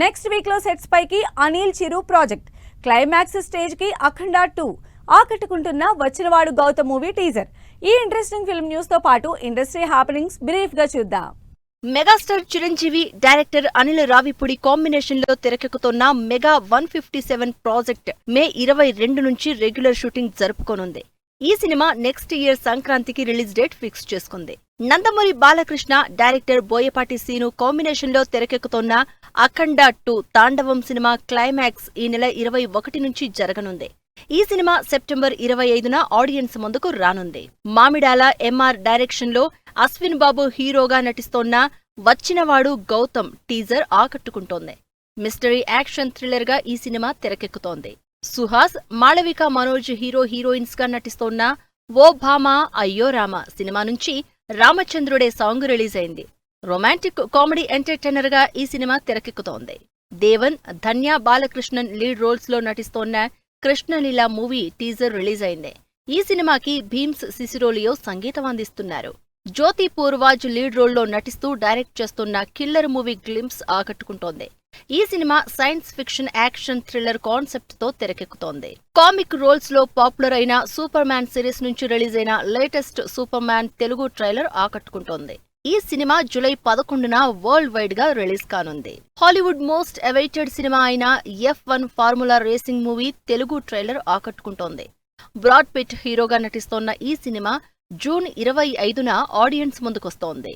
Next week లో sets పైకి అనిల్ చిరు project climax stage కి అఖండ 2 ఆకట్టుకుంటున్న వచ్చినవాడు గౌతమ్ మూవీ టీజర్. ఈ ఇంట్రెస్టింగ్ ఫిల్మ్ న్యూస్ తో పాటు ఇండస్ట్రీ హ్యాపెనింగ్స్ బ్రీఫ్ గా చూద్దాం. Megastar Chiranjeevi, director Anil Ravipudi combination లో తెరకెక్కుతున్న మెగా 157 ప్రాజెక్ట్ మే 22 నుంచి రెగ్యులర్ షూటింగ్ జరుపుకోనుంది. ఈ సినిమా నెక్స్ట్ ఇయర్ సంక్రాంతికి రిలీజ్ డేట్ ఫిక్స్ చేసుకుంది. నందమూరి బాలకృష్ణ, డైరెక్టర్ బోయపాటి సీను కాంబినేషన్ లో తెరకెక్కుతున్న అఖండ 2 తాండవం సినిమా క్లైమాక్స్ ఈ నెల 21 నుంచి జరగనుంది. ఈ సినిమా సెప్టెంబర్ 25న ఆడియన్స్ ముందుకు రానుంది. మామిడాల ఎంఆర్ డైరెక్షన్ లో అశ్విన్ బాబు హీరోగా నటిస్తోన్న వచ్చినవాడు గౌతమ్ టీజర్ ఆకట్టుకుంటోంది. మిస్టరీ యాక్షన్ థ్రిల్లర్ గా ఈ సినిమా తెరకెక్కుతోంది. సుహాస్, మాళవిక మనోజ్ హీరోయిన్స్ గా నటిస్తోన్న ఓ భామా అయ్యో రామ సినిమా నుంచి రామచంద్రుడే సాంగ్ రిలీజ్ అయింది. రొమాంటిక్ కామెడీ ఎంటర్టైనర్ గా ఈ సినిమా తెరకెక్కుతోంది. దేవన్, ధన్య బాలకృష్ణన్ లీడ్ రోల్స్ లో నటిస్తోన్న కృష్ణలీల మూవీ టీజర్ రిలీజ్ అయింది. ఈ సినిమాకి భీమ్స్ సిసిరోలియో సంగీతం అందిస్తున్నారు. జ్యోతి పూర్వాజ్ లీడ్ రోల్లో నటిస్తూ డైరెక్ట్ చేస్తున్న కిల్లర్ మూవీ గ్లింప్స్ ఆకట్టుకుంటోంది. ఈ cinema science fiction action thriller concept తో తెరకెక్కుతోంది. కామిక్ రోల్స్ లో పాపులర్ అయిన సూపర్ మ్యాన్ సిరీస్ నుంచి రిలీజ్ అయిన latest Superman Telugu trailer ఆకట్టుకుంటోంది. ఈ సినిమా జూలై 11న వరల్డ్ వైడ్ గా రిలీజ్ కానుంది. హాలీవుడ్ మోస్ట్ అవైటెడ్ సినిమా అయిన F1 formula racing movie Telugu trailer ఆకట్టుకుంటోంది. బ్రాడ్ పిట్ హీరోగా నటిస్తోన్న ఈ సినిమా జూన్ 25న ఆడియన్స్ ముందుకొస్తోంది.